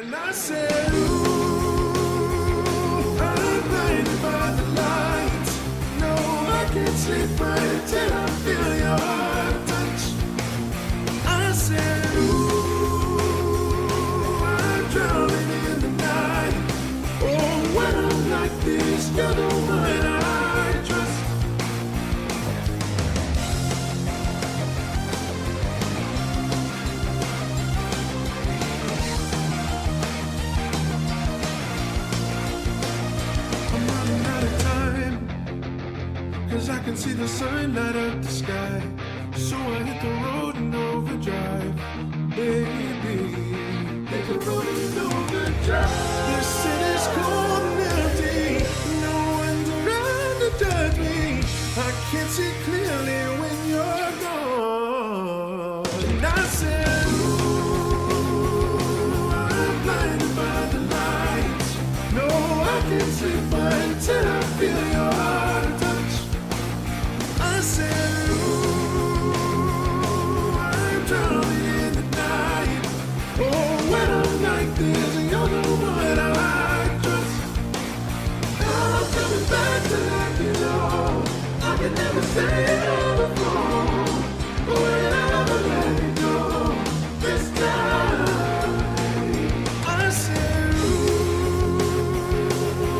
And I said, ooh, I'm blinded by the lights. No, I can't sleep until I feel your touch. I said, ooh, I'm drowning in the night. Oh, when I'm like this, you're the one I trust. Cause I can see the sun light up the sky. So I hit the road in overdrive. Baby, hit the road in overdrive. The city's cold and empty. No one's around to judge me. I can't see clearly when you're gone. And I said, ooh, I'm blinded by the lights. No, I can't sleep until I feel your touch. I said, ooh, I'm drowning in the night. Oh, when I'm like this, you're the one I trust. I'm coming back to let you know I can never say it all before. But whenever I let it go, this time I said, ooh,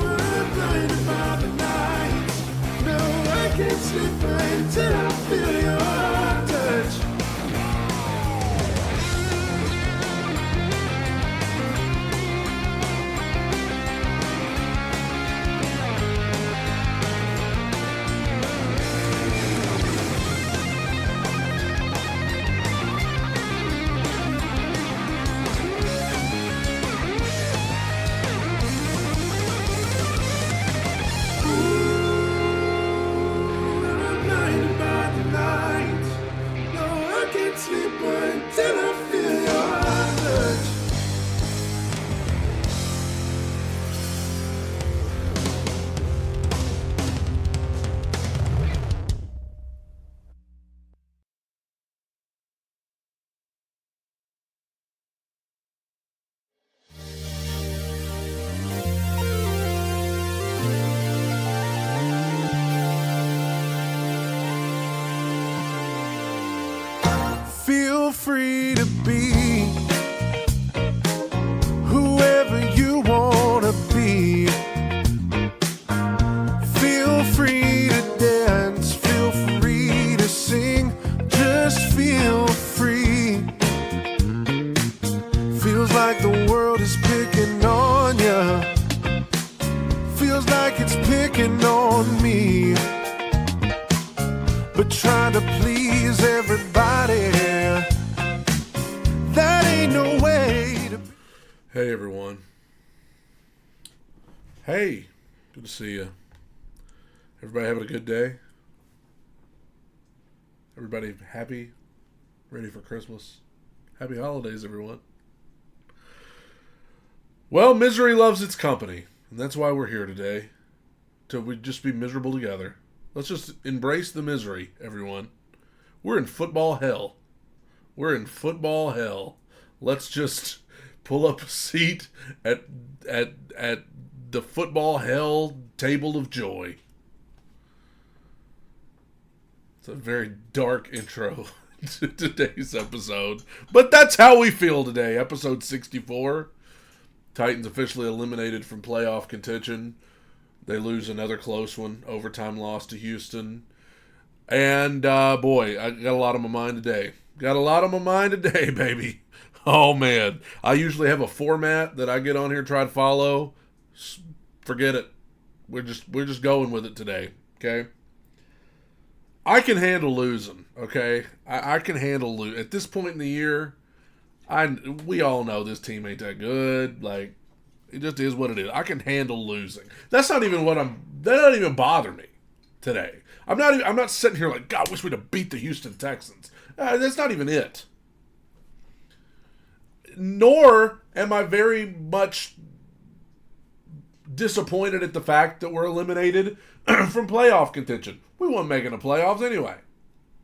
I'm blinded by the lights. No, I can't sleep until I feel your touch. I'm blinded by the light. No, I can't sleep until I feel your touch. Feel free to be whoever you want to be. Feel free to dance, feel free to sing, just feel free. Feels like the world is picking on ya. Feels like it's picking on me. But trying to please everybody, that ain't no way to be. Hey everyone. Hey, good to see you. Everybody having a good day? Everybody happy? Ready for Christmas? Happy holidays, everyone. Well, misery loves its company, and that's why we're here today. To we just be miserable together. Let's just embrace the misery, everyone. We're in football hell. We're in football hell. Let's just pull up a seat at the football hell table of joy. It's a very dark intro to today's episode. But that's how we feel today. Episode 64. Titans officially eliminated from playoff contention. They lose another close one. Overtime loss to Houston. And, boy, I got a lot on my mind today. Got a lot on my mind today, baby. Oh, man. I usually have a format that I get on here, try to follow. Forget it. We're just going with it today, okay? I can handle losing, okay? I can handle losing. At this point in the year, we all know this team ain't that good. Like, it just is what it is. I can handle losing. That don't even bother me today. I'm not sitting here like, God, I wish we'd have beat the Houston Texans. That's not even it. Nor am I very much disappointed at the fact that we're eliminated from playoff contention. We weren't making the playoffs anyway.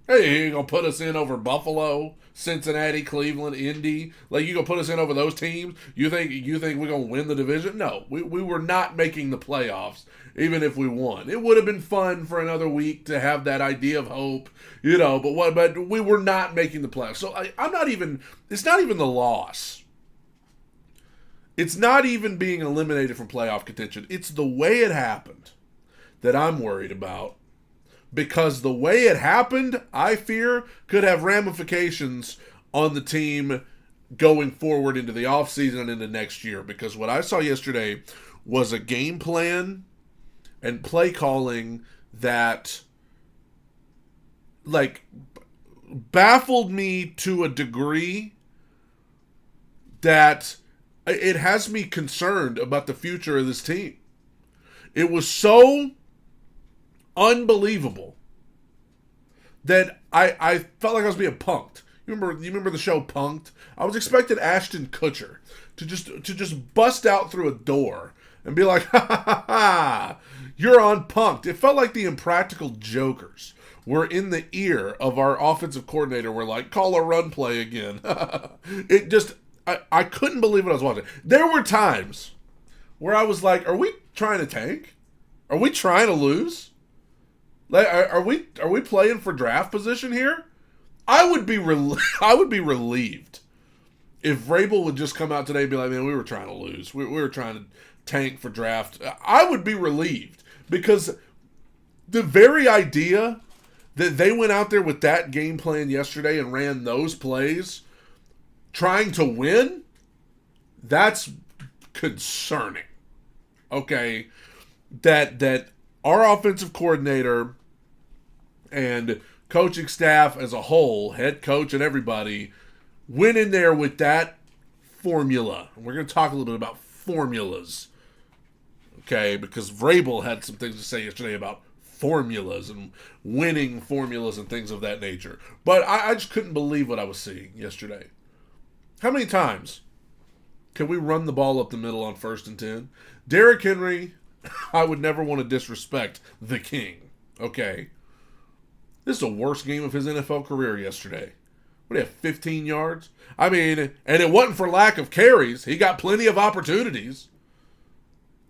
Hey, you gonna put us in over Buffalo, Cincinnati, Cleveland, Indy? Like you gonna put us in over those teams? You think we're gonna win the division? No, we were not making the playoffs, even if we won. It would have been fun for another week to have that idea of hope, But we were not making the playoffs. So I'm not even. It's not even the loss. It's not even being eliminated from playoff contention. It's the way it happened that I'm worried about. Because the way it happened, I fear, could have ramifications on the team going forward into the offseason and into next year. Because what I saw yesterday was a game plan and play calling that, like, baffled me to a degree that it has me concerned about the future of this team. It was so unbelievable that I felt like I was being punked. You remember the show Punked? I was expecting Ashton Kutcher to just bust out through a door and be like, ha ha ha ha, you're on Punked. It felt like the Impractical Jokers were in the ear of our offensive coordinator. We're like, call a run play again. It just, I couldn't believe what I was watching. There were times where I was like, are we trying to tank? Are we trying to lose? Like, are we playing for draft position here? I would be relieved if Vrabel would just come out today and be like, man, we were trying to lose. We were trying to tank for draft. I would be relieved because the very idea that they went out there with that game plan yesterday and ran those plays trying to win, that's concerning. Okay, that our offensive coordinator and coaching staff as a whole, head coach and everybody, went in there with that formula. And we're going to talk a little bit about formulas, okay? Because Vrabel had some things to say yesterday about formulas and winning formulas and things of that nature. But I just couldn't believe what I was seeing yesterday. How many times can we run the ball up the middle on 1st and 10? Derrick Henry, I would never want to disrespect the king, okay? This is the worst game of his NFL career yesterday. What do you have, 15 yards? I mean, and it wasn't for lack of carries. He got plenty of opportunities.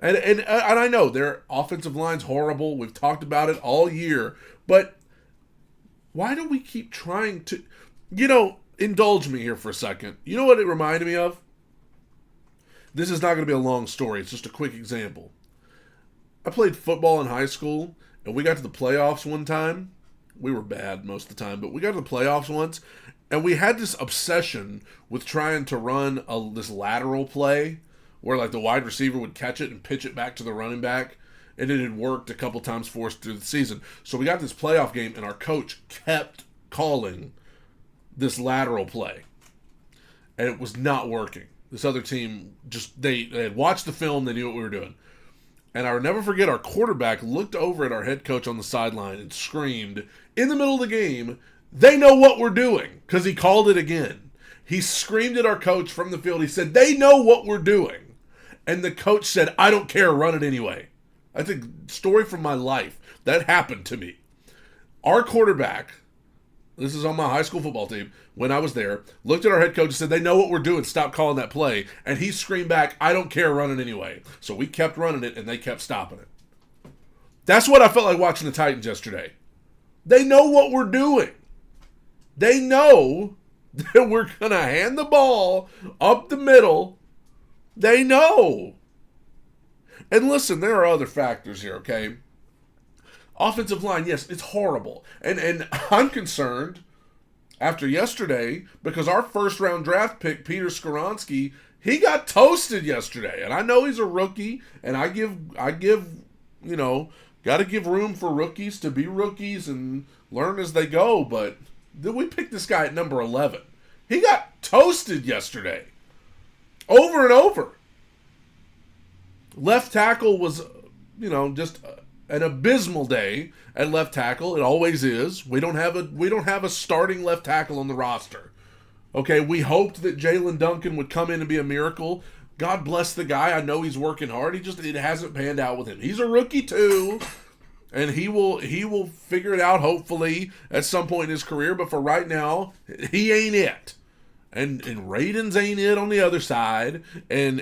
And I know their offensive line's horrible. We've talked about it all year. But why do we keep trying to, indulge me here for a second. You know what it reminded me of? This is not going to be a long story. It's just a quick example. I played football in high school, and we got to the playoffs one time. We were bad most of the time, but we got to the playoffs once, and we had this obsession with trying to run this lateral play where like the wide receiver would catch it and pitch it back to the running back, and it had worked a couple times for us through the season. So we got this playoff game, and our coach kept calling this lateral play, and it was not working. This other team they had watched the film, they knew what we were doing. And I'll never forget, our quarterback looked over at our head coach on the sideline and screamed, in the middle of the game, they know what we're doing, because he called it again. He screamed at our coach from the field. He said, they know what we're doing. And the coach said, I don't care, run it anyway. That's a story from my life. That happened to me. Our quarterback, this is on my high school football team, when I was there, looked at our head coach and said, they know what we're doing, stop calling that play. And he screamed back, I don't care, run it anyway. So we kept running it, and they kept stopping it. That's what I felt like watching the Titans yesterday. They know what we're doing. They know that we're going to hand the ball up the middle. They know. And listen, there are other factors here, okay? Offensive line, yes, it's horrible. And I'm concerned after yesterday because our first-round draft pick, Peter Skoronski, he got toasted yesterday. And I know he's a rookie, and I give got to give room for rookies to be rookies and learn as they go. But then we picked this guy at number 11. He got toasted yesterday. Over and over. Left tackle was, just an abysmal day at left tackle. It always is. We don't have a starting left tackle on the roster. Okay, we hoped that Jalen Duncan would come in and be a miracle. God bless the guy. I know he's working hard. It hasn't panned out with him. He's a rookie too. And he will figure it out, hopefully, at some point in his career. But for right now, he ain't it. And Radens ain't it on the other side. And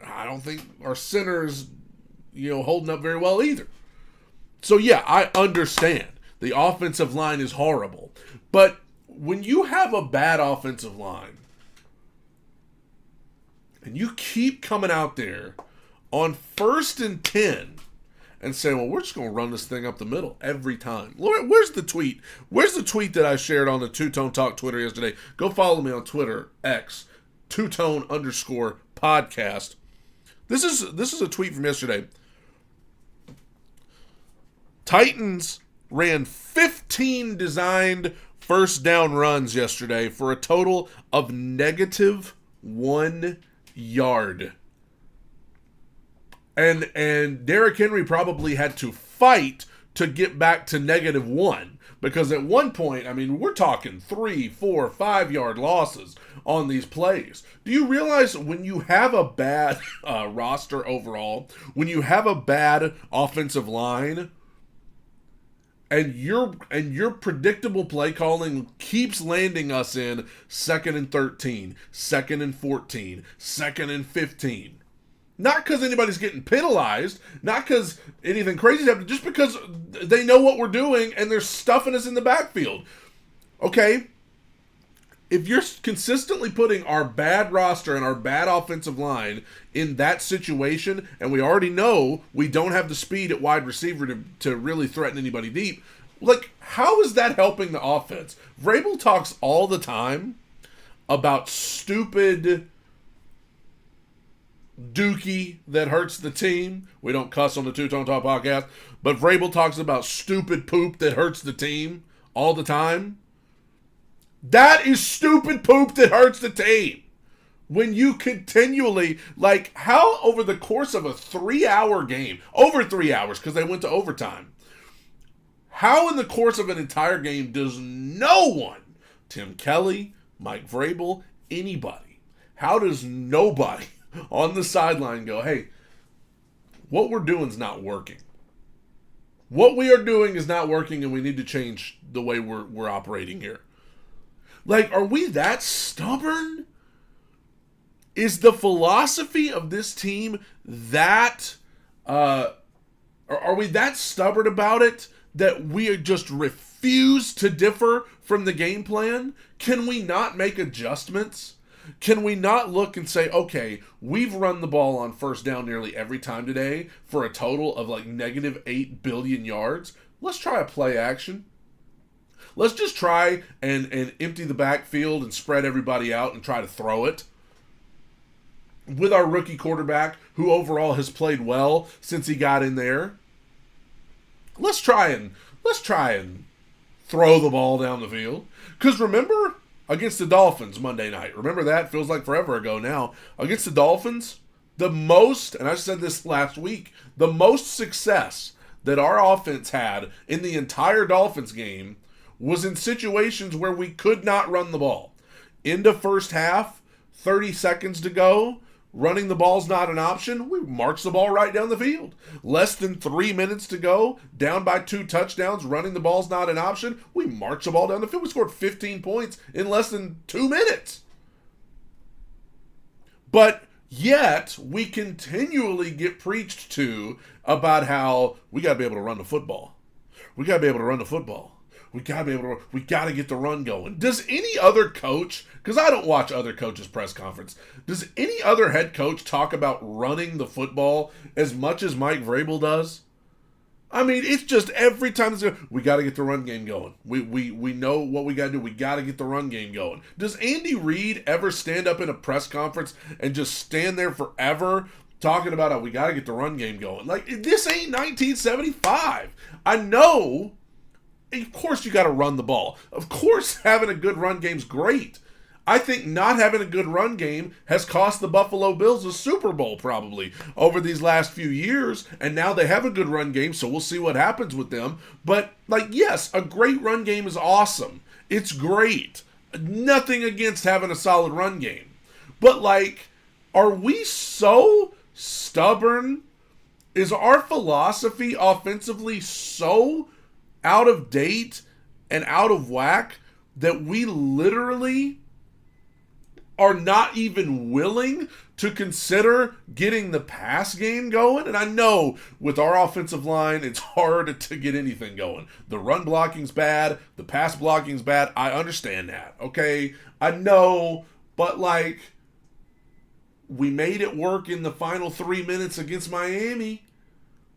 I don't think our center's, holding up very well either. So yeah, I understand. The offensive line is horrible. But when you have a bad offensive line, and you keep coming out there on 1st and 10 and saying, well, we're just going to run this thing up the middle every time. Where's the tweet? Where's the tweet that I shared on the Two-Tone Talk Twitter yesterday? Go follow me on Twitter, X, Two-Tone_podcast. This is a tweet from yesterday. Titans ran 15 designed first down runs yesterday for a total of -1 yard. And Derrick Henry probably had to fight to get back to -1. Because at one point, we're talking 3, 4, 5 yard losses on these plays. Do you realize when you have a bad roster overall, when you have a bad offensive line, and your predictable play calling keeps landing us in 2nd and 13, 2nd and 14, 2nd and 15. Not because anybody's getting penalized, not because anything crazy happened, just because they know what we're doing and they're stuffing us in the backfield. Okay, if you're consistently putting our bad roster and our bad offensive line in that situation, and we already know we don't have the speed at wide receiver to really threaten anybody deep, like, how is that helping the offense? Vrabel talks all the time about stupid dookie that hurts the team. We don't cuss on the Two-Tone Talk podcast, but Vrabel talks about stupid poop that hurts the team all the time. That is stupid poop that hurts the team. When you continually, like, how over the course of a 3-hour game, over 3 hours because they went to overtime, how in the course of an entire game does no one, Tim Kelly, Mike Vrabel, anybody, how does nobody on the sideline go, hey, what we're doing is not working. What we are doing is not working, and we need to change the way we're operating here. Like, are we that stubborn? Is the philosophy of this team that, are we that stubborn about it that we just refuse to differ from the game plan? Can we not make adjustments? Can we not look and say, okay, we've run the ball on first down nearly every time today for a total of like -8 billion yards? Let's try a play action. Let's just try and empty the backfield and spread everybody out and try to throw it. With our rookie quarterback, who overall has played well since he got in there. Let's try and throw the ball down the field. Because remember, against the Dolphins Monday night, remember that? Feels like forever ago now. Against the Dolphins, the most, and I said this last week, the most success that our offense had in the entire Dolphins game was in situations where we could not run the ball. Into first half, 30 seconds to go, running the ball's not an option, we march the ball right down the field. Less than 3 minutes to go, down by 2 touchdowns, running the ball's not an option, we march the ball down the field. We scored 15 points in less than 2 minutes. But yet, we continually get preached to about how we got to be able to run the football. We got to be able to run the football. We got to get the run going. Does any other coach, because I don't watch other coaches' press conference, does any other head coach talk about running the football as much as Mike Vrabel does? I mean, it's just every time we got to get the run game going. We know what we got to do. We got to get the run game going. Does Andy Reid ever stand up in a press conference and just stand there forever talking about how we got to get the run game going? Like, this ain't 1975. I know. Of course you got to run the ball. Of course having a good run game's great. I think not having a good run game has cost the Buffalo Bills a Super Bowl probably over these last few years, and now they have a good run game, so we'll see what happens with them. But, like, yes, a great run game is awesome. It's great. Nothing against having a solid run game. But, like, are we so stubborn Is our philosophy offensively so out of date and out of whack that we literally are not even willing to consider getting the pass game going? And I know with our offensive line, it's hard to get anything going. The run blocking's bad, the pass blocking's bad. I understand that, okay? I know, but like, we made it work in the final 3 minutes against Miami.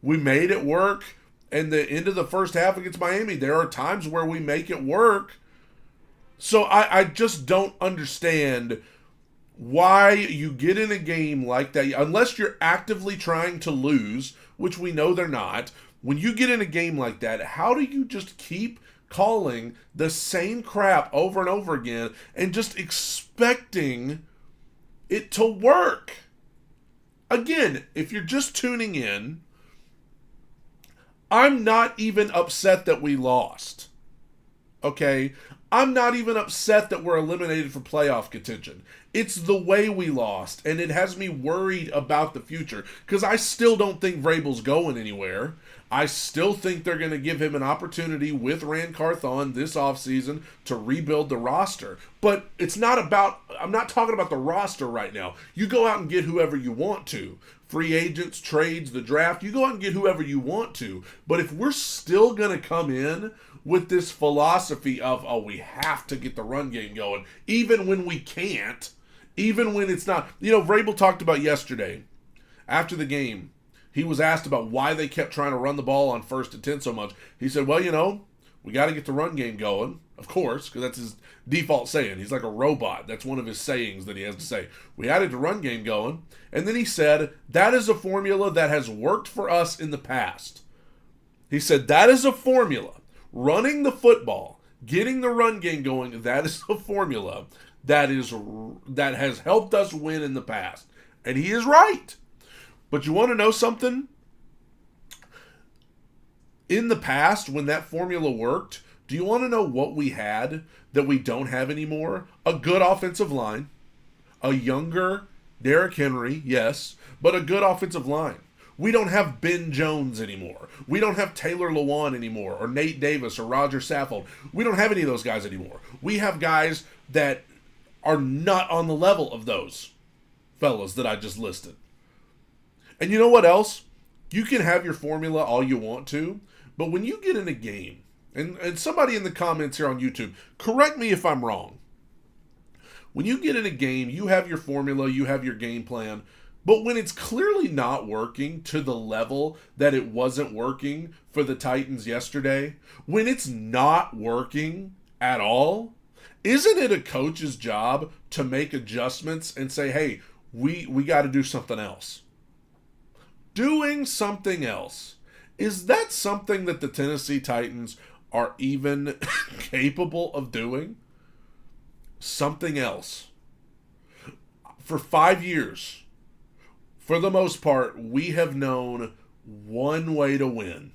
We made it work in the end of the first half against Miami. There are times where we make it work. So I just don't understand why you get in a game like that, unless you're actively trying to lose, which we know they're not. When you get in a game like that, how do you just keep calling the same crap over and over again and just expecting it to work? Again, if you're just tuning in, I'm not even upset that we lost. Okay? I'm not even upset that we're eliminated from playoff contention. It's the way we lost, and it has me worried about the future, because I still don't think Vrabel's going anywhere. I still think they're going to give him an opportunity with Rand Carthon this offseason to rebuild the roster. But it's not about, I'm not talking about the roster right now. You go out and get whoever you want to. Free agents, trades, the draft, you go out and get whoever you want to. But if we're still going to come in with this philosophy of, oh, we have to get the run game going, even when we can't, even when it's not. You know, Vrabel talked about yesterday, after the game, he was asked about why they kept trying to run the ball on 1st and 10 so much. He said, well, you know, we got to get the run game going, of course, because that's his default saying. He's like a robot. That's one of his sayings that he has to say. We added the run game going. And then he said, that is a formula that has worked for us in the past. He said, that is a formula. Running the football, getting the run game going, that is a formula that has helped us win in the past. And he is right. But you want to know something? In the past, when that formula worked, do you want to know what we had that we don't have anymore? A good offensive line, a younger Derrick Henry, yes, but a good offensive line. We don't have Ben Jones anymore. We don't have Taylor Lewan anymore, or Nate Davis, or Roger Saffold. We don't have any of those guys anymore. We have guys that are not on the level of those fellas that I just listed. And you know what else? You can have your formula all you want to, but when you get in a game, and somebody in the comments here on YouTube, correct me if I'm wrong. When you get in a game, you have your formula, you have your game plan, but when it's clearly not working to the level that it wasn't working for the Titans yesterday, when it's not working at all, isn't it a coach's job to make adjustments and say, hey, we got to do something else? Doing something else. Is that something that the Tennessee Titans are even capable of doing? Something else. For 5 years, for the most part, we have known one way to win,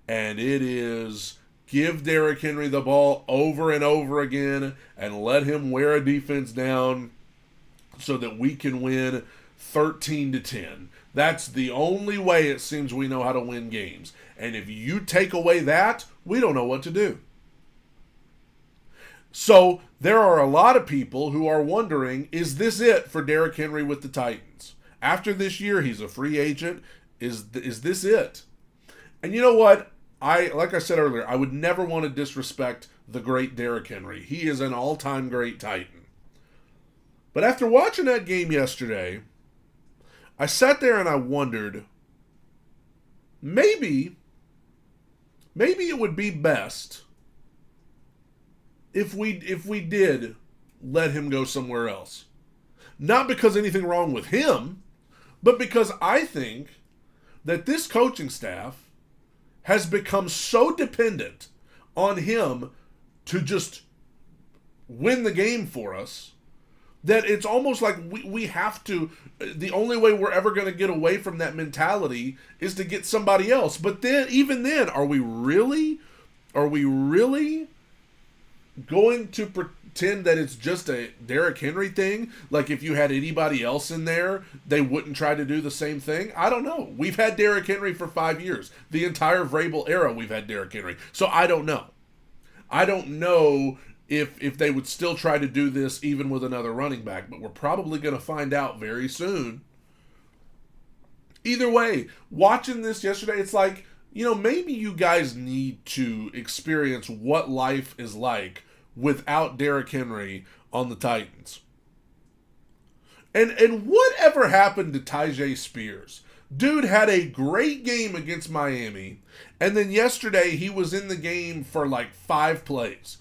and it is give Derrick Henry the ball over and over again and let him wear a defense down so that we can win 13-10. That's the only way it seems we know how to win games. And if you take away that, we don't know what to do. So there are a lot of people who are wondering, is this it for Derrick Henry with the Titans? After this year, he's a free agent. Is this it? And you know what? Like I said earlier, I would never want to disrespect the great Derrick Henry. He is an all-time great Titan. But after watching that game yesterday, I sat there and I wondered, maybe it would be best if we did let him go somewhere else. Not because anything wrong with him, but because I think that this coaching staff has become so dependent on him to just win the game for us that it's almost like we have to, the only way we're ever going to get away from that mentality is to get somebody else. But then, even then, are we really going to pretend that it's just a Derrick Henry thing? Like if you had anybody else in there, they wouldn't try to do the same thing? I don't know. We've had Derrick Henry for 5 years. The entire Vrabel era, we've had Derrick Henry. So I don't know. I don't know if they would still try to do this even with another running back, but we're probably going to find out very soon. Either way, watching this yesterday, it's like, maybe you guys need to experience what life is like without Derrick Henry on the Titans. And whatever happened to Tyjae Spears? Dude had a great game against Miami, and then yesterday he was in the game for like 5 plays.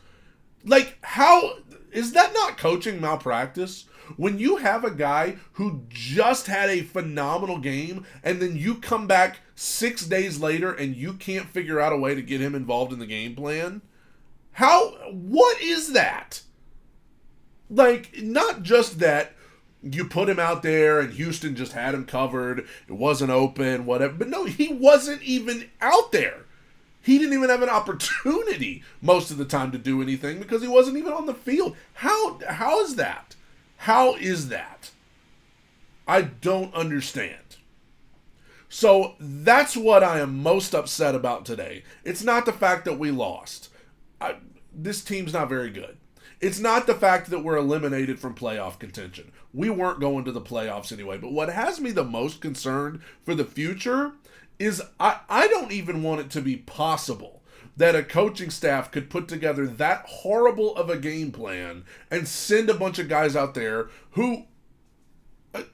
Like, how is that not coaching malpractice? When you have a guy who just had a phenomenal game and then you come back 6 days later and you can't figure out a way to get him involved in the game plan? What is that? Like, not just that you put him out there and Houston just had him covered, it wasn't open, whatever, but no, he wasn't even out there. He didn't even have an opportunity most of the time to do anything because he wasn't even on the field. How is that? How is that? I don't understand. So that's what I am most upset about today. It's not the fact that we lost. This team's not very good. It's not the fact that we're eliminated from playoff contention. We weren't going to the playoffs anyway. But what has me the most concerned for the future is I don't even want it to be possible that a coaching staff could put together that horrible of a game plan and send a bunch of guys out there who,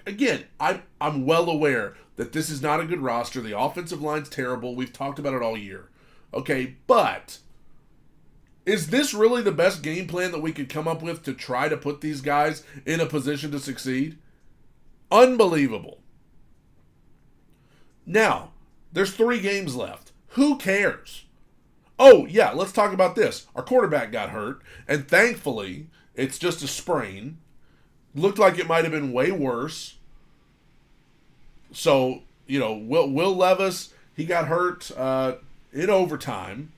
again, I'm well aware that this is not a good roster. The offensive line's terrible. We've talked about it all year. Okay, but is this really the best game plan that we could come up with to try to put these guys in a position to succeed? Unbelievable. Now, there's 3 games left. Who cares? Oh, yeah, let's talk about this. Our quarterback got hurt, and thankfully, it's just a sprain. Looked like it might have been way worse. So, Will Levis, he got hurt in overtime,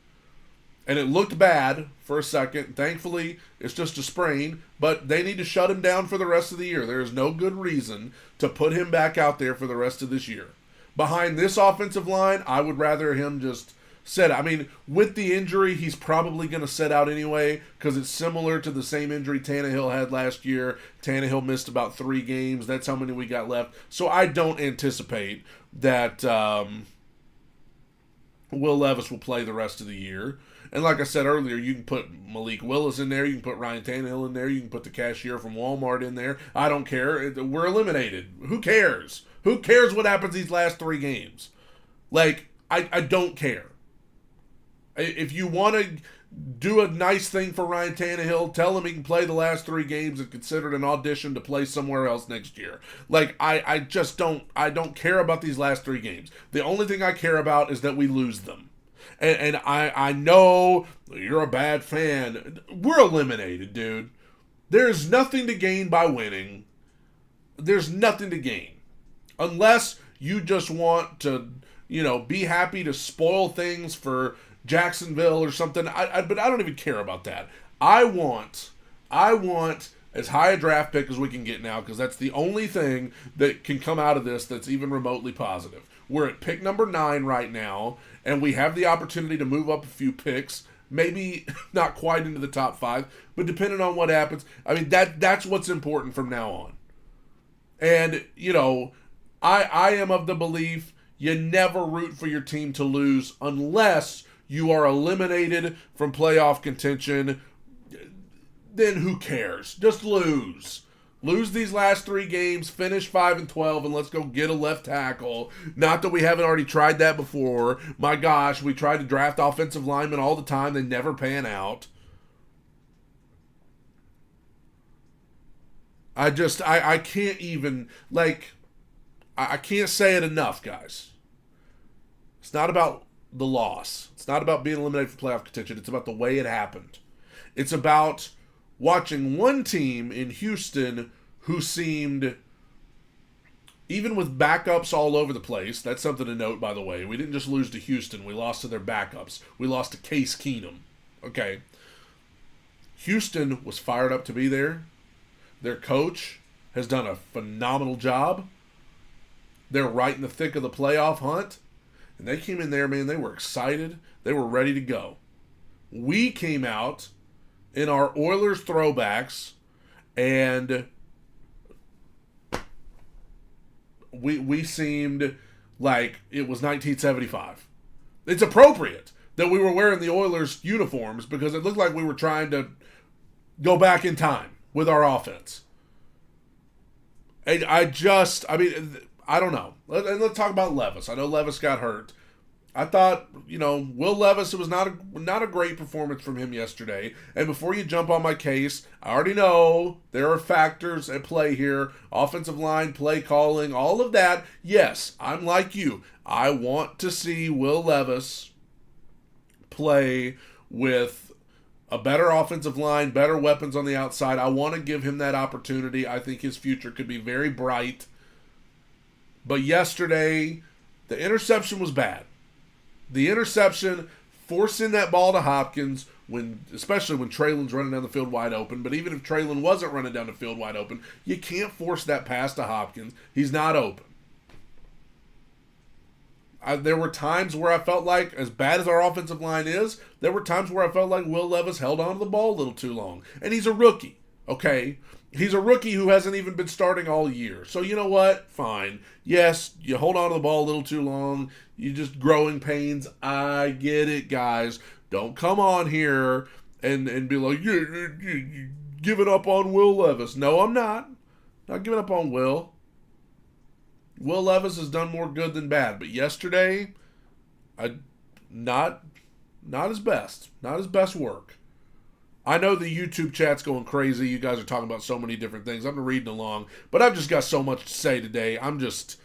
and it looked bad for a second. Thankfully, it's just a sprain, but they need to shut him down for the rest of the year. There is no good reason to put him back out there for the rest of this year. Behind this offensive line, I would rather him just sit. I mean, with the injury, he's probably going to sit out anyway because it's similar to the same injury Tannehill had last year. Tannehill missed about 3 games. That's how many we got left. So I don't anticipate that Will Levis will play the rest of the year. And like I said earlier, you can put Malik Willis in there. You can put Ryan Tannehill in there. You can put the cashier from Walmart in there. I don't care. We're eliminated. Who cares? Who cares what happens these last 3 games? Like, I don't care. If you want to do a nice thing for Ryan Tannehill, tell him he can play the last 3 games and consider it an audition to play somewhere else next year. Like, I just don't care about these last 3 games. The only thing I care about is that we lose them. And I know you're a bad fan. We're eliminated, dude. There's nothing to gain by winning. There's nothing to gain. Unless you just want to, be happy to spoil things for Jacksonville or something. But I don't even care about that. I want as high a draft pick as we can get now because that's the only thing that can come out of this that's even remotely positive. We're at pick number 9 right now, and we have the opportunity to move up a few picks. Maybe not quite into the top 5, but depending on what happens, I mean, that's what's important from now on. And, I am of the belief you never root for your team to lose unless you are eliminated from playoff contention. Then who cares? Just lose. Lose these last 3 games, finish 5-12, and let's go get a left tackle. Not that we haven't already tried that before. My gosh, we try to draft offensive linemen all the time. They never pan out. I can't even, I can't say it enough, guys. It's not about the loss. It's not about being eliminated from playoff contention. It's about the way it happened. It's about watching one team in Houston who seemed, even with backups all over the place, that's something to note, by the way. We didn't just lose to Houston. We lost to their backups. We lost to Case Keenum. Okay. Houston was fired up to be there. Their coach has done a phenomenal job. They're right in the thick of the playoff hunt. And they came in there, man, they were excited. They were ready to go. We came out in our Oilers throwbacks, and we seemed like it was 1975. It's appropriate that we were wearing the Oilers uniforms because it looked like we were trying to go back in time with our offense. And I don't know. Let's talk about Levis. I know Levis got hurt. I thought, Will Levis, it was not a great performance from him yesterday. And before you jump on my case, I already know there are factors at play here. Offensive line, play calling, all of that. Yes, I'm like you. I want to see Will Levis play with a better offensive line, better weapons on the outside. I want to give him that opportunity. I think his future could be very bright. But yesterday, the interception was bad. The interception, forcing that ball to Hopkins, especially when Traylon's running down the field wide open. But even if Traylon wasn't running down the field wide open, you can't force that pass to Hopkins. He's not open. There were times where I felt like, as bad as our offensive line is, there were times where I felt like Will Levis held on to the ball a little too long. And he's a rookie, okay? He's a rookie who hasn't even been starting all year. So you know what? Fine. Yes, you hold on to the ball a little too long. You just growing pains. I get it, guys. Don't come on here and be like, you're giving up on Will Levis. No, I'm not. Not giving up on Will. Will Levis has done more good than bad. But yesterday, not his best. Not his best work. I know the YouTube chat's going crazy. You guys are talking about so many different things. I'm reading along. But I've just got so much to say today. I'm just,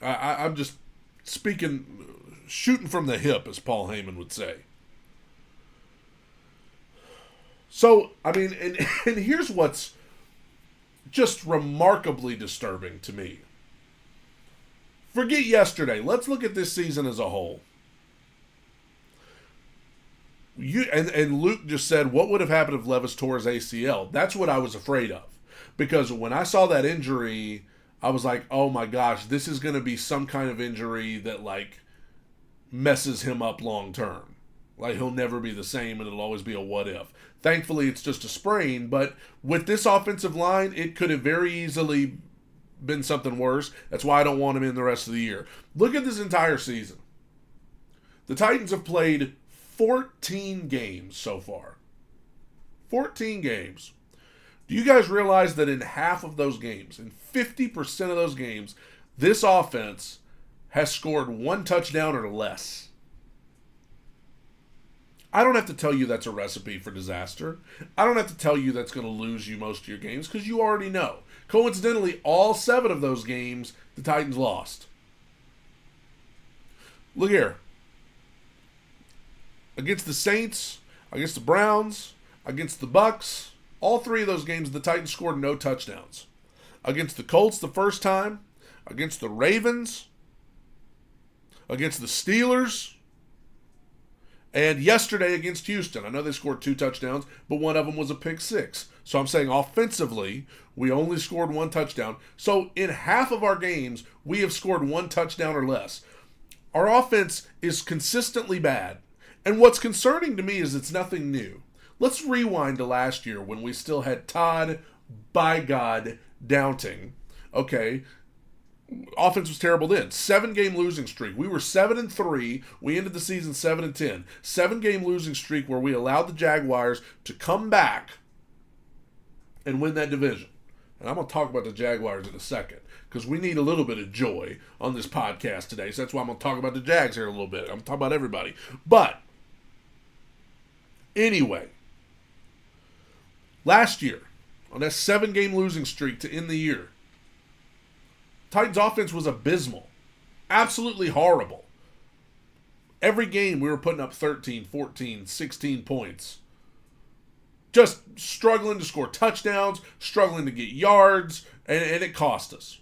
I'm just shooting from the hip, as Paul Heyman would say. So, and here's what's just remarkably disturbing to me. Forget yesterday. Let's look at this season as a whole. And Luke just said, what would have happened if Levis tore his ACL? That's what I was afraid of. Because when I saw that injury, I was like, oh my gosh, this is going to be some kind of injury that, messes him up long term. Like, he'll never be the same, and it'll always be a what if. Thankfully, it's just a sprain, but with this offensive line, it could have very easily been something worse. That's why I don't want him in the rest of the year. Look at this entire season. The Titans have played 14 games so far. 14 games. Do you guys realize that in half of those games, in 50% of those games, this offense has scored one touchdown or less? I don't have to tell you that's a recipe for disaster. I don't have to tell you that's going to lose you most of your games because you already know. Coincidentally, all 7 of those games, the Titans lost. Look here. Against the Saints, against the Browns, against the Bucks, all 3 of those games, the Titans scored no touchdowns. Against the Colts the first time, against the Ravens, against the Steelers, and yesterday against Houston. I know they scored 2 touchdowns, but one of them was a pick 6. So I'm saying offensively, we only scored 1 touchdown. So in half of our games, we have scored 1 touchdown or less. Our offense is consistently bad. And what's concerning to me is it's nothing new. Let's rewind to last year when we still had Todd, by God, Downting. Okay. Offense was terrible then. 7-game losing streak. We were 7-3. We ended the season 7-10. 7-game losing streak where we allowed the Jaguars to come back and win that division. And I'm going to talk about the Jaguars in a second because we need a little bit of joy on this podcast today. So that's why I'm going to talk about the Jags here a little bit. I'm talking about everybody. But anyway, last year, on that 7-game losing streak to end the year, Titans offense was abysmal. Absolutely horrible. Every game we were putting up 13, 14, 16 points. Just struggling to score touchdowns, struggling to get yards, and it cost us.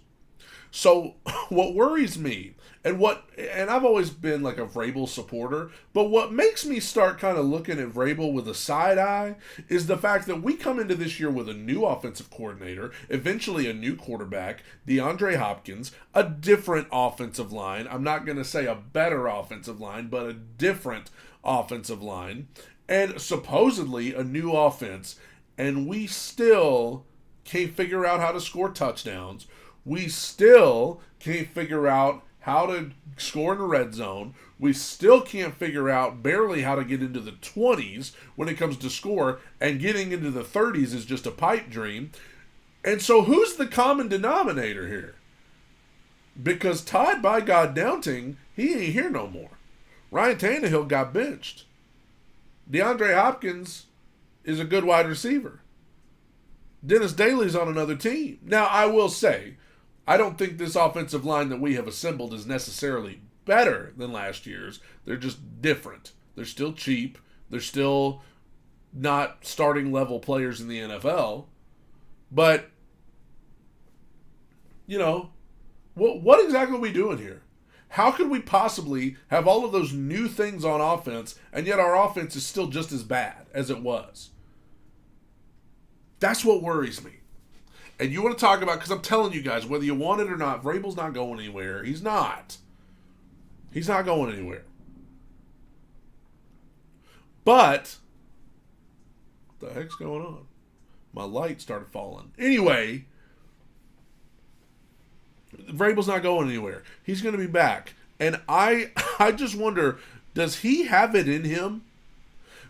So what worries me And I've always been like a Vrabel supporter, but what makes me start kind of looking at Vrabel with a side eye is the fact that we come into this year with a new offensive coordinator, eventually a new quarterback, DeAndre Hopkins, a different offensive line. I'm not going to say a better offensive line, but a different offensive line, and supposedly a new offense, and we still can't figure out how to score touchdowns. We still can't figure out how to score in the red zone. We still can't figure out barely how to get into the 20s when it comes to score, and getting into the 30s is just a pipe dream. And so who's the common denominator here? Because Todd by God Downting, he ain't here no more. Ryan Tannehill got benched. DeAndre Hopkins is a good wide receiver. Dennis Daly's on another team. Now, I will say, I don't think this offensive line that we have assembled is necessarily better than last year's. They're just different. They're still cheap. They're still not starting level players in the NFL. But, you know, what exactly are we doing here? How could we possibly have all of those new things on offense, and yet our offense is still just as bad as it was? That's what worries me. And you want to talk about, because I'm telling you guys, whether you want it or not, Vrabel's not going anywhere. He's not. He's not going anywhere. But, what the heck's going on? My light started falling. Anyway, Vrabel's not going anywhere. He's going to be back. And I just wonder, does he have it in him?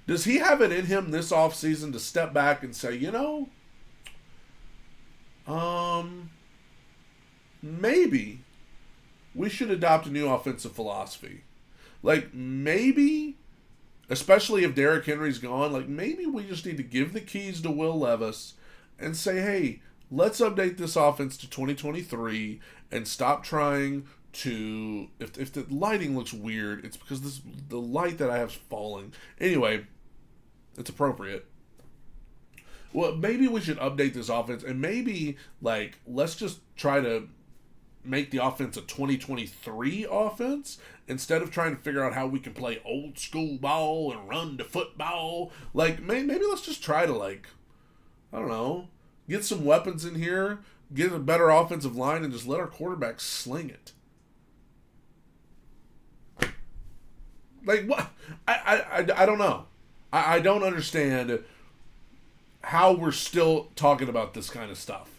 Does he have it in him this offseason to step back and say, maybe we should adopt a new offensive philosophy. Like, maybe, especially if Derrick Henry's gone, like, maybe we just need to give the keys to Will Levis and say, hey, let's update this offense to 2023 and stop trying to, if the lighting looks weird, it's because the light that I have is falling. Anyway, it's appropriate. Well, maybe we should update this offense, and maybe, like, let's just try to make the offense a 2023 offense instead of trying to figure out how we can play old school ball and run to football. Like, maybe let's just try to, like, I don't know, get some weapons in here, get a better offensive line, and just let our quarterback sling it. Like, what? I don't know. I don't understand how we're still talking about this kind of stuff.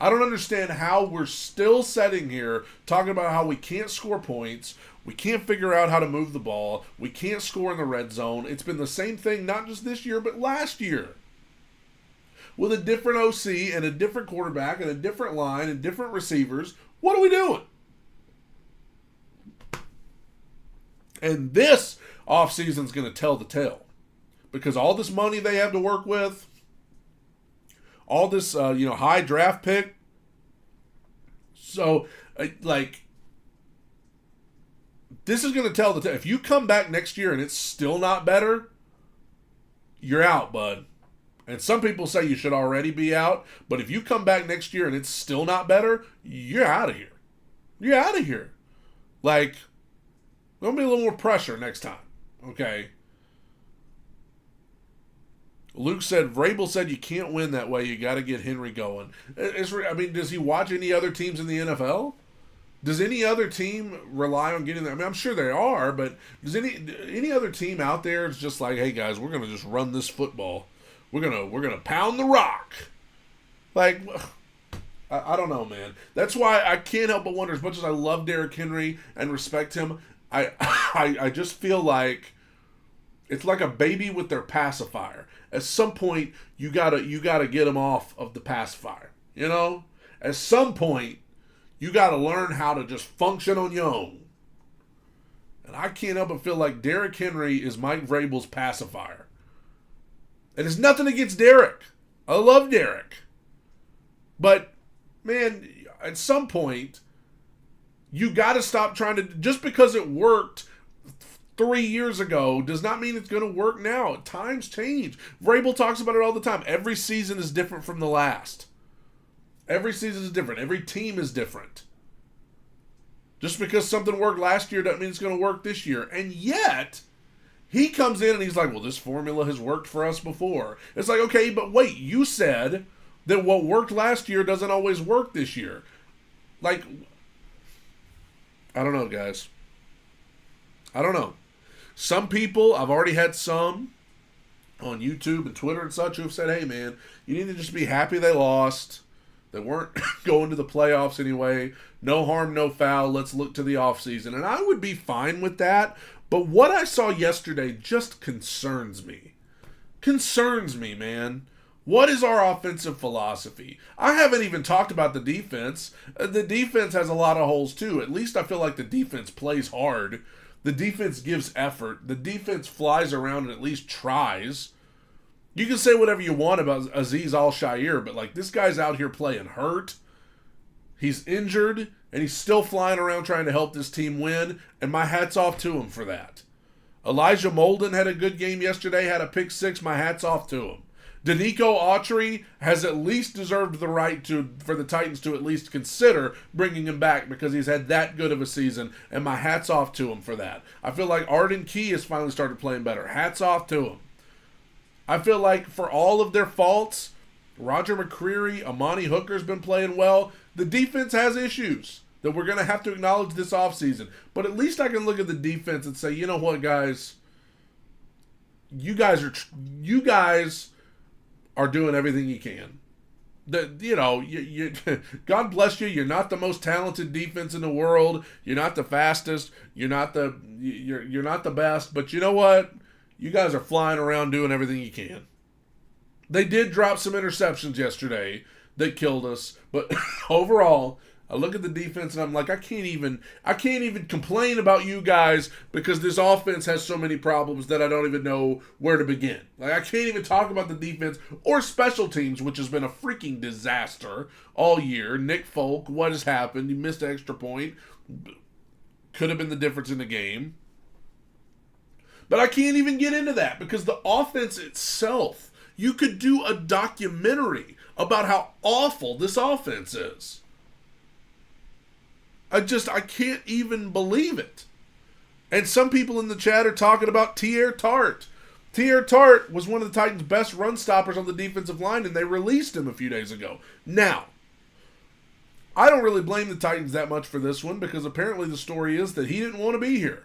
I don't understand how we're still sitting here talking about how we can't score points, we can't figure out how to move the ball, we can't score in the red zone. It's been the same thing not just this year, but last year. With a different OC and a different quarterback and a different line and different receivers. What are we doing? And this offseason is going to tell the tale. Because all this money they have to work with, all this, high draft pick. So, this is going to tell the tale. If you come back next year and it's still not better, you're out, bud. And some people say you should already be out. But if you come back next year and it's still not better, you're out of here. You're out of here. Like, there'll be a little more pressure next time. Okay? Luke said, Vrabel said you can't win that way. You got to get Henry going. Does he watch any other teams in the NFL? Does any other team rely on getting there? I mean, I'm sure they are, but does any other team out there is just like, hey guys, we're gonna just run this football. We're gonna pound the rock. Like, I don't know, man. That's why I can't help but wonder. As much as I love Derrick Henry and respect him, I just feel like it's like a baby with their pacifier. At some point, you gotta get them off of the pacifier. You know, at some point, you gotta learn how to just function on your own. And I can't help but feel like Derrick Henry is Mike Vrabel's pacifier. And it's nothing against Derrick. I love Derrick. But, man, at some point, you got to stop trying to... Just because it worked 3 years ago does not mean it's going to work now. Times change. Vrabel talks about it all the time. Every season is different from the last. Every season is different. Every team is different. Just because something worked last year doesn't mean it's going to work this year. And yet, he comes in and he's like, well, this formula has worked for us before. It's like, okay, but wait, you said that what worked last year doesn't always work this year. Like, I don't know, guys. I don't know. Some people, I've already had some on YouTube and Twitter and such who have said, hey, man, you need to just be happy they lost. They weren't going to the playoffs anyway. No harm, no foul. Let's look to the offseason. And I would be fine with that. But what I saw yesterday just concerns me. Concerns me, man. What is our offensive philosophy? I haven't even talked about the defense. The defense has a lot of holes too. At least I feel like the defense plays hard. The defense gives effort. The defense flies around and at least tries. You can say whatever you want about Azeez Al-Shaair, but like this guy's out here playing hurt. He's injured, and he's still flying around trying to help this team win, and my hat's off to him for that. Elijah Molden had a good game yesterday, had a pick six. My hat's off to him. Danico Autry has at least deserved the right for the Titans to at least consider bringing him back because he's had that good of a season, and my hat's off to him for that. I feel like Arden Key has finally started playing better. Hats off to him. I feel like for all of their faults, Roger McCreary, Amani Hooker's been playing well. The defense has issues that we're going to have to acknowledge this offseason. But at least I can look at the defense and say, you know what, guys? You guys are doing everything you can. God bless you. You're not the most talented defense in the world. You're not the fastest. You're not the best. But you know what? You guys are flying around doing everything you can. They did drop some interceptions yesterday that killed us, but overall, I look at the defense and I'm like, I can't even complain about you guys because this offense has so many problems that I don't even know where to begin. Like, I can't even talk about the defense or special teams, which has been a freaking disaster all year. Nick Folk, what has happened? He missed an extra point. Could have been the difference in the game. But I can't even get into that because the offense itself, you could do a documentary about how awful this offense is. I can't even believe it. And some people in the chat are talking about Teair Tart. Teair Tart was one of the Titans' best run stoppers on the defensive line, and they released him a few days ago. Now, I don't really blame the Titans that much for this one because apparently the story is that he didn't want to be here.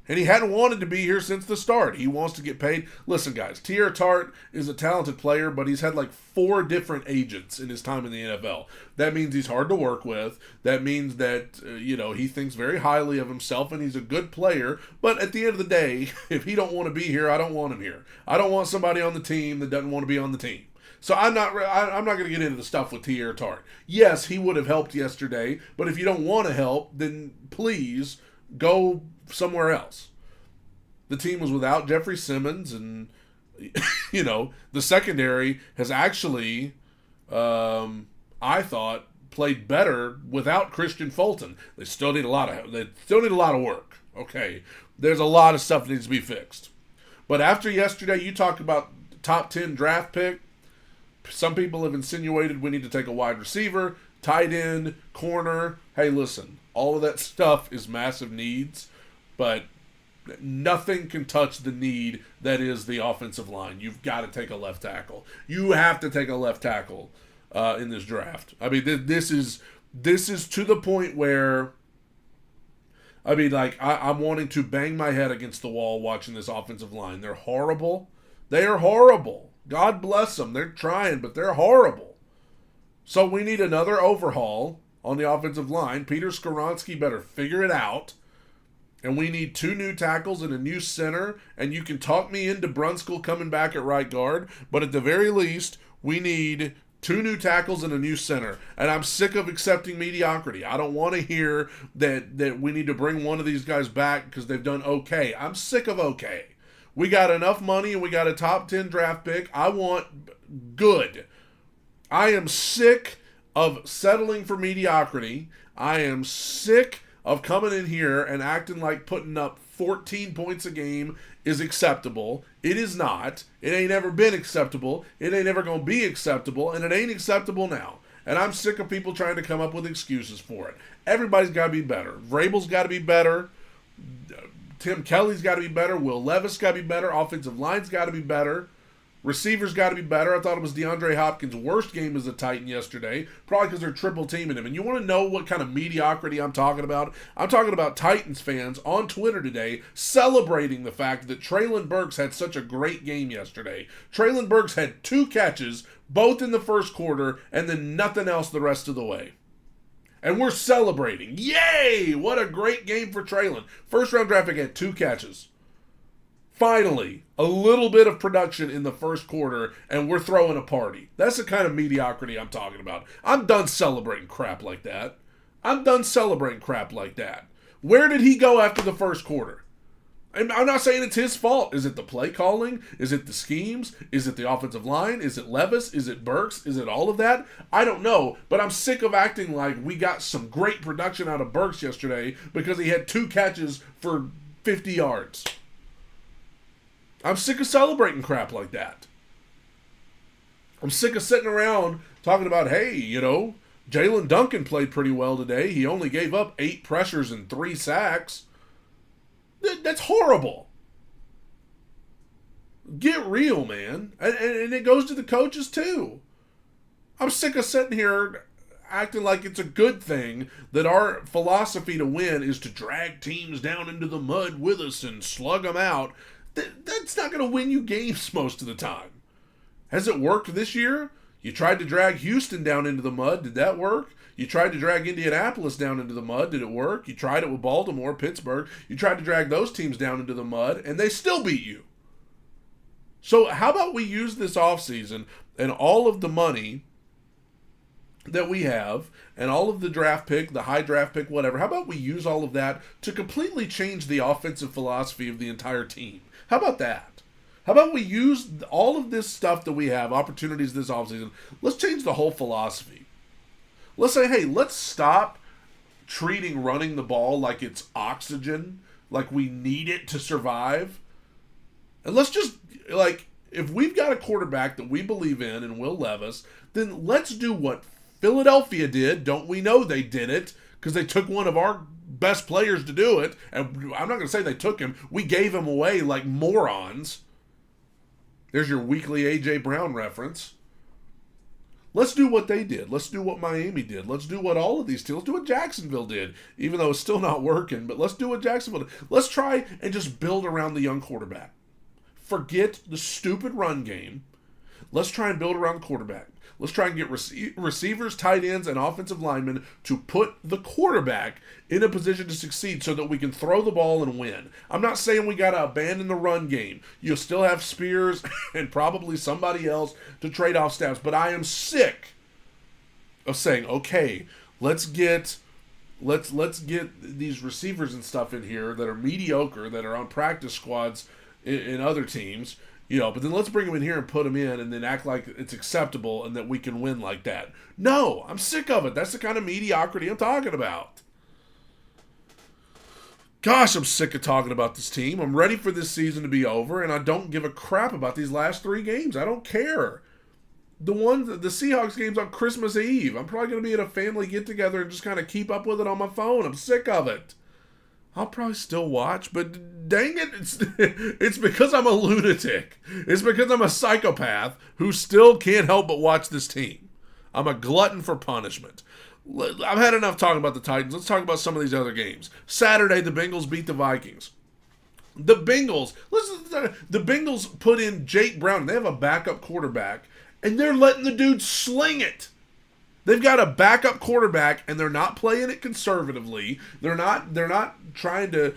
And he hadn't wanted to be here since the start. He wants to get paid. Listen, guys, Teair Tart is a talented player, but he's had like 4 different agents in his time in the NFL. That means he's hard to work with. That means that, he thinks very highly of himself, and he's a good player. But at the end of the day, if he don't want to be here, I don't want him here. I don't want somebody on the team that doesn't want to be on the team. So I'm not going to get into the stuff with Teair Tart. Yes, he would have helped yesterday, but if you don't want to help, then please go somewhere else. The team was without Jeffrey Simmons, and the secondary has actually, I thought, played better without Christian Fulton. They still need a lot of work. Okay, there's a lot of stuff that needs to be fixed. But after yesterday, you talk about top 10 draft pick. Some people have insinuated we need to take a wide receiver, tight end, corner. Hey, listen, all of that stuff is massive needs. But nothing can touch the need that is the offensive line. You've got to take a left tackle. You have to take a left tackle in this draft. I mean, this is to the point where, I'm wanting to bang my head against the wall watching this offensive line. They're horrible. They are horrible. God bless them. They're trying, but they're horrible. So we need another overhaul on the offensive line. Peter Skoronski better figure it out. And we need 2 new tackles and a new center. And you can talk me into Brunskill coming back at right guard. But at the very least, we need 2 new tackles and a new center. And I'm sick of accepting mediocrity. I don't want to hear that we need to bring one of these guys back because they've done okay. I'm sick of okay. We got enough money and we got a top 10 draft pick. I want good. I am sick of settling for mediocrity. I am sick of coming in here and acting like putting up 14 points a game is acceptable. It is not. It ain't ever been acceptable. It ain't ever going to be acceptable, and it ain't acceptable now. And I'm sick of people trying to come up with excuses for it. Everybody's got to be better. Vrabel's got to be better. Tim Kelly's got to be better. Will Levis got to be better. Offensive line's got to be better. Receivers got to be better. I thought it was DeAndre Hopkins' worst game as a Titan yesterday, probably because they're triple teaming him. And you want to know what kind of mediocrity I'm talking about? I'm talking about Titans fans on Twitter today celebrating the fact that Treylon Burks had such a great game yesterday. Treylon Burks had 2 catches, both in the first quarter, and then nothing else the rest of the way. And we're celebrating. Yay! What a great game for Treylon. First round draft pick had 2 catches. Finally, a little bit of production in the first quarter, and we're throwing a party. That's the kind of mediocrity I'm talking about. I'm done celebrating crap like that. Where did he go after the first quarter? I'm not saying it's his fault. Is it the play calling? Is it the schemes? Is it the offensive line? Is it Levis? Is it Burks? Is it all of that? I don't know, but I'm sick of acting like we got some great production out of Burks yesterday because he had 2 catches for 50 yards. I'm sick of celebrating crap like that. I'm sick of sitting around talking about, hey, Jalen Duncan played pretty well today. He only gave up 8 pressures and 3 sacks. That's horrible. Get real, man. And it goes to the coaches, too. I'm sick of sitting here acting like it's a good thing that our philosophy to win is to drag teams down into the mud with us and slug them out. That's not going to win you games most of the time. Has it worked this year? You tried to drag Houston down into the mud. Did that work? You tried to drag Indianapolis down into the mud. Did it work? You tried it with Baltimore, Pittsburgh. You tried to drag those teams down into the mud, and they still beat you. So how about we use this offseason and all of the money that we have and all of the draft pick, the high draft pick, whatever, how about we use all of that to completely change the offensive philosophy of the entire team? How about that? How about we use all of this stuff that we have, opportunities this offseason, let's change the whole philosophy. Let's say, hey, let's stop treating running the ball like it's oxygen, like we need it to survive. And let's just, if we've got a quarterback that we believe in Will Levis, then let's do what Philadelphia did. Don't we know they did it? Because they took one of our best players to do it. And I'm not going to say they took him. We gave him away like morons. There's your weekly A.J. Brown reference. Let's do what they did. Let's do what Miami did. Let's do what all of these teams, let's do what Jacksonville did, even though it's still not working. But let's do what Jacksonville did. Let's try and just build around the young quarterback. Forget the stupid run game. Let's try and build around the quarterback. Let's try and get receivers, tight ends, and offensive linemen to put the quarterback in a position to succeed so that we can throw the ball and win. I'm not saying we got to abandon the run game. You'll still have Spears and probably somebody else to trade off snaps, but I am sick of saying, okay, let's get these receivers and stuff in here that are mediocre, that are on practice squads in other teams, but then let's bring them in here and put them in and then act like it's acceptable and that we can win like that. No, I'm sick of it. That's the kind of mediocrity I'm talking about. Gosh, I'm sick of talking about this team. I'm ready for this season to be over, and I don't give a crap about these last 3 games. I don't care. The Seahawks game's on Christmas Eve. I'm probably going to be at a family get-together and just kind of keep up with it on my phone. I'm sick of it. I'll probably still watch, but dang it, it's because I'm a lunatic. It's because I'm a psychopath who still can't help but watch this team. I'm a glutton for punishment. I've had enough talking about the Titans. Let's talk about some of these other games. Saturday, the Bengals beat the Vikings. The Bengals put in Jake Brown. They have a backup quarterback, and they're letting the dude sling it. They've got a backup quarterback, and they're not playing it conservatively. They're not trying to,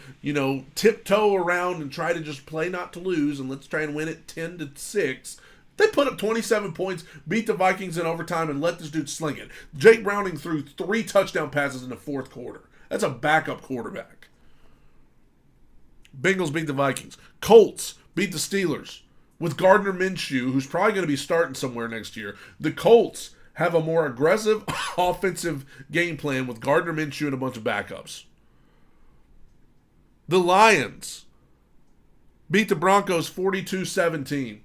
tiptoe around and try to just play not to lose, and let's try and win it 10-6. They put up 27 points, beat the Vikings in overtime, and let this dude sling it. Jake Browning threw 3 touchdown passes in the fourth quarter. That's a backup quarterback. Bengals beat the Vikings. Colts beat the Steelers with Gardner Minshew, who's probably going to be starting somewhere next year. The Colts have a more aggressive offensive game plan with Gardner Minshew and a bunch of backups. The Lions beat the Broncos 42-17.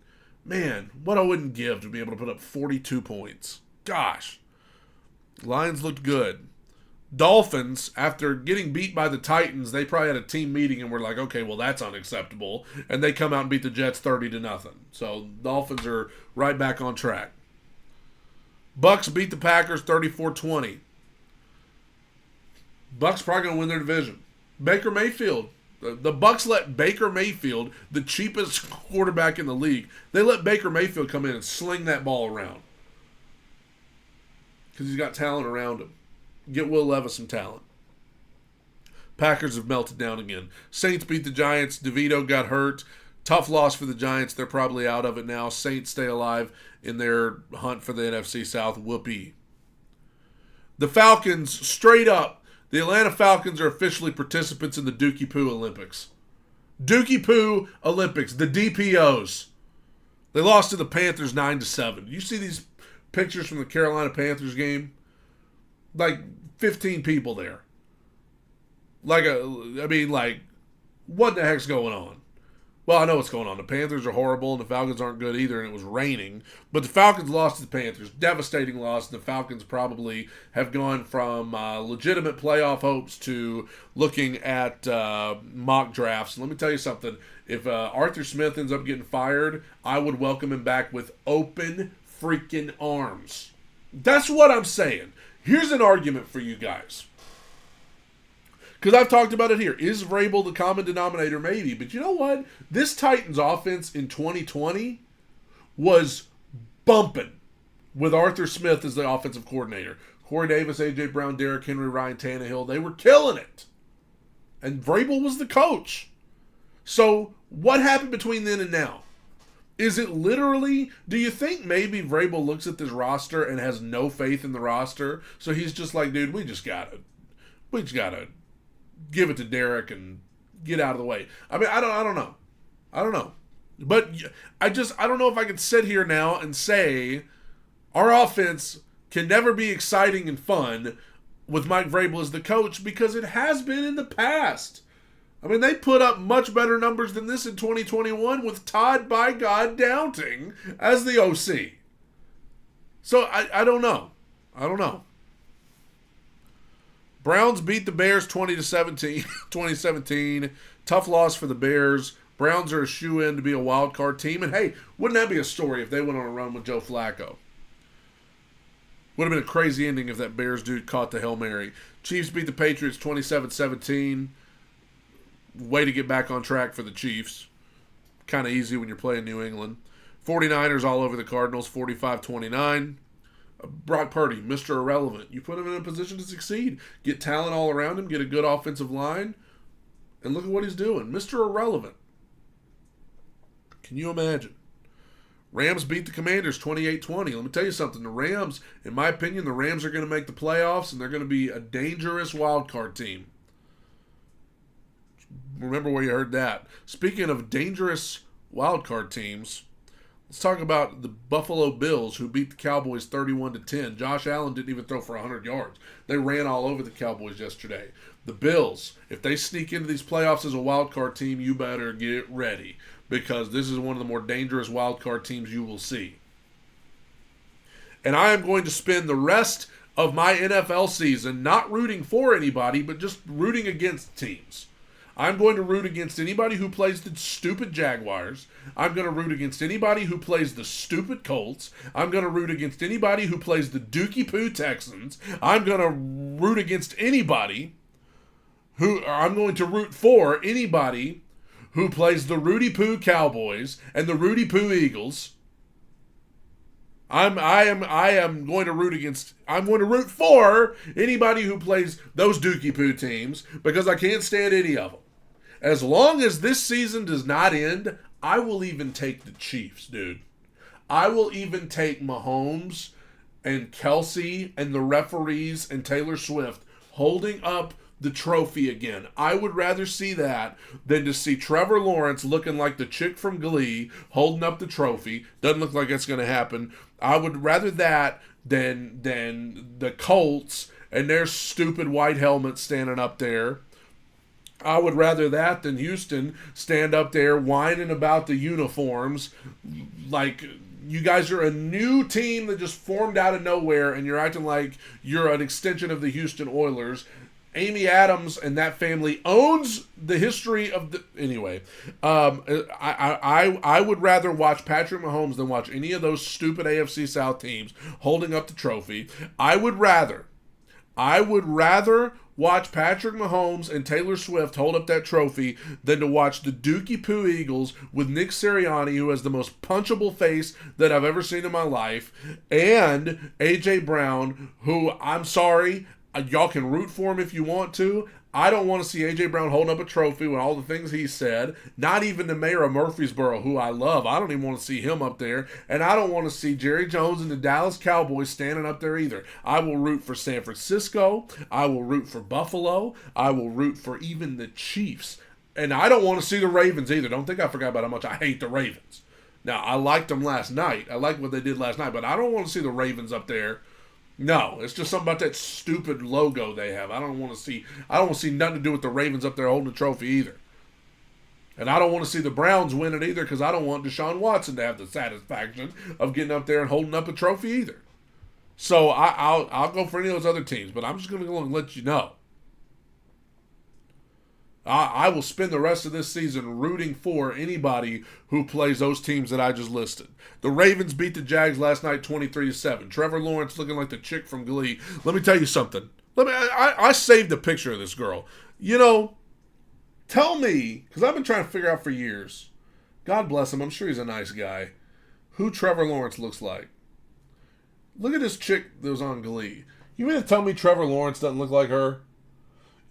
Man, what I wouldn't give to be able to put up 42 points. Gosh. Lions looked good. Dolphins, after getting beat by the Titans, they probably had a team meeting and were like, okay, well, that's unacceptable. And they come out and beat the Jets 30-0. So Dolphins are right back on track. Bucks beat the Packers 34-20. Bucks probably going to win their division. Baker Mayfield. The Bucks let Baker Mayfield, the cheapest quarterback in the league, they let Baker Mayfield come in and sling that ball around. Because he's got talent around him. Get Will Levis some talent. Packers have melted down again. Saints beat the Giants. DeVito got hurt. Tough loss for the Giants. They're probably out of it now. Saints stay alive in their hunt for the NFC South. Whoopee. The Falcons, straight up, the Atlanta Falcons are officially participants in the Dookie Poo Olympics. Dookie Poo Olympics, the DPOs. They lost to the Panthers 9-7. You see these pictures from the Carolina Panthers game? Like 15 people there. What the heck's going on? Well, I know what's going on. The Panthers are horrible and the Falcons aren't good either, and it was raining. But the Falcons lost to the Panthers. Devastating loss. And the Falcons probably have gone from legitimate playoff hopes to looking at mock drafts. Let me tell you something. If Arthur Smith ends up getting fired, I would welcome him back with open freaking arms. That's what I'm saying. Here's an argument for you guys. Because I've talked about it here. Is Vrabel the common denominator? Maybe. But you know what? This Titans offense in 2020 was bumping with Arthur Smith as the offensive coordinator. Corey Davis, A.J. Brown, Derrick Henry, Ryan Tannehill. They were killing it. And Vrabel was the coach. So what happened between then and now? Is it literally, do you think maybe Vrabel looks at this roster and has no faith in the roster? So he's just like, dude, we just gotta give it to Derek and get out of the way. I mean, I don't know. But I don't know if I can sit here now and say our offense can never be exciting and fun with Mike Vrabel as the coach, because it has been in the past. I mean, they put up much better numbers than this in 2021 with Todd, by God, Downting as the OC. So I don't know. Browns beat the Bears 2017. Tough loss for the Bears. Browns are a shoe-in to be a wild card team. And hey, wouldn't that be a story if they went on a run with Joe Flacco? Would have been a crazy ending if that Bears dude caught the Hail Mary. Chiefs beat the Patriots 27-17. Way to get back on track for the Chiefs. Kind of easy when you're playing New England. 49ers all over the Cardinals 45-29. Brock Purdy, Mr. Irrelevant. You put him in a position to succeed. Get talent all around him. Get a good offensive line. And look at what he's doing. Mr. Irrelevant. Can you imagine? Rams beat the Commanders 28-20. Let me tell you something. The Rams, in my opinion, the Rams are going to make the playoffs, and they're going to be a dangerous wild card team. Remember where you heard that. Speaking of dangerous wild card teams, let's talk about the Buffalo Bills, who beat the Cowboys 31-10. Josh Allen didn't even throw for 100 yards. They ran all over the Cowboys yesterday. The Bills, if they sneak into these playoffs as a wild card team, you better get ready, because this is one of the more dangerous wild card teams you will see. And I am going to spend the rest of my NFL season not rooting for anybody, but just rooting against teams. I'm going to root against anybody who plays the stupid Jaguars. I'm going to root against anybody who plays the stupid Colts. I'm going to root against anybody who plays the Dookie Poo Texans. I'm going to root against anybody I'm going to root for anybody who plays the Rudy Poo Cowboys and the Rudy Poo Eagles. I'm going to root for anybody who plays those Dookie Poo teams, because I can't stand any of them. As long as this season does not end, I will even take the Chiefs, dude. I will even take Mahomes and Kelsey and the referees and Taylor Swift holding up the trophy again. I would rather see that than to see Trevor Lawrence looking like the chick from Glee holding up the trophy. Doesn't look like it's going to happen. I would rather that than the Colts and their stupid white helmets standing up there. I would rather that than Houston stand up there whining about the uniforms like You guys are a new team that just formed out of nowhere, and you're acting like you're an extension of the Houston Oilers. Amy Adams and that family owns the history of the... Anyway, I would rather watch Patrick Mahomes than watch any of those stupid AFC South teams holding up the trophy. I would rather watch Patrick Mahomes and Taylor Swift hold up that trophy than to watch the Dookie Poo Eagles with Nick Sirianni, who has the most punchable face that I've ever seen in my life, and A.J. Brown, who, I'm sorry, y'all can root for him if you want to. I don't want to see A.J. Brown holding up a trophy with all the things he said. Not even the mayor of Murfreesboro, who I love. I don't even want to see him up there. And I don't want to see Jerry Jones and the Dallas Cowboys standing up there either. I will root for San Francisco. I will root for Buffalo. I will root for even the Chiefs. And I don't want to see the Ravens either. Don't think I forgot about how much I hate the Ravens. Now, I liked them last night. I liked what they did last night. But I don't want to see the Ravens up there. No, it's just something about that stupid logo they have. I don't want to see nothing to do with the Ravens up there holding the trophy either. And I don't want to see the Browns win it either because I don't want Deshaun Watson to have the satisfaction of getting up there and holding up a trophy either. So I'll go for any of those other teams, but I'm just going to go and let you know. I will spend the rest of this season rooting for anybody who plays those teams that I just listed. The Ravens beat the Jags last night 23-7. Trevor Lawrence looking like the chick from Glee. Let me tell you something. I saved a picture of this girl. You know, tell me, because I've been trying to figure out for years, God bless him, I'm sure he's a nice guy, who Trevor Lawrence looks like. Look at this chick that was on Glee. You mean to tell me Trevor Lawrence doesn't look like her?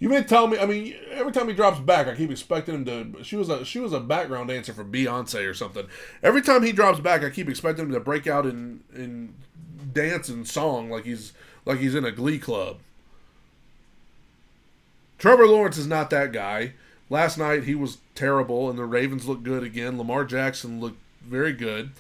You mean to tell me? I mean, every time he drops back, I keep expecting him to. She was a background dancer for Beyonce or something. Every time he drops back, I keep expecting him to break out in dance and song like he's in a Glee club. Trevor Lawrence is not that guy. Last night he was terrible, and the Ravens looked good again. Lamar Jackson looked very good,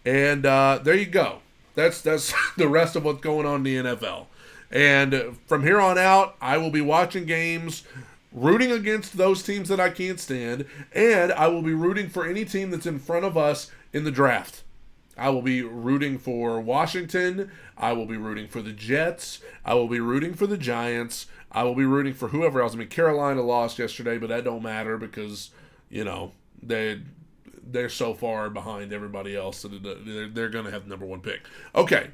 and there you go. That's the rest of what's going on in the NFL. And from here on out, I will be watching games, rooting against those teams that I can't stand, and I will be rooting for any team that's in front of us in the draft. I will be rooting for Washington. I will be rooting for the Jets. I will be rooting for the Giants. I will be rooting for whoever else. I mean, Carolina lost yesterday, but that don't matter because, you know, they're so far behind everybody else that they're going to have the number one pick. Okay.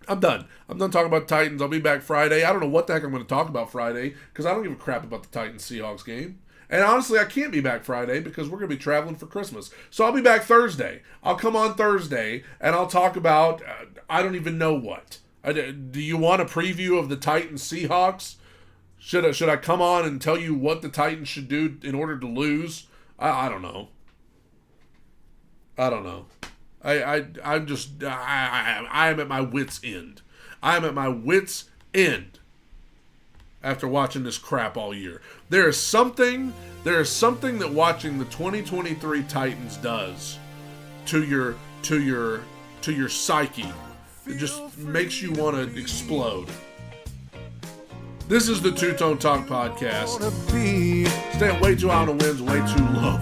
I'm done. I'm done talking about the Titans. I'll be back Friday. I don't know what the heck I'm going to talk about Friday because I don't give a crap about the Titans-Seahawks game. And honestly, I can't be back Friday because we're going to be traveling for Christmas. So I'll be back Thursday. I'll come on Thursday and I'll talk about, I don't even know what. Do you want a preview of the Titans-Seahawks? Should I come on and tell you what the Titans should do in order to lose? I don't know. I don't know. I'm at my wit's end. I'm at my wit's end after watching this crap all year. There is something that watching the 2023 Titans does to your psyche. It just makes you want to explode. This is the Two Tone Talk podcast. Staying way too high on the wins, way too low.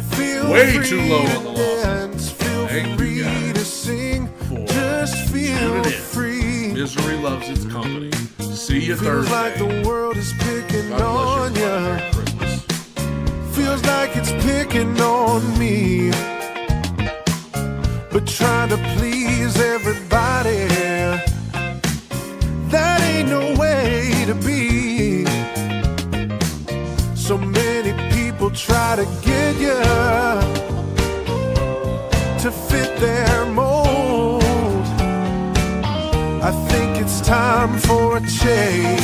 Way too low on the losses. Thank you guys for tuning in. Misery loves its company. See you Thursday. Like the world is picking on you. Feels like it's picking on me. But trying to please everybody, that ain't no way to be. So many people try to get you to fit their mold. I think it's time for a change.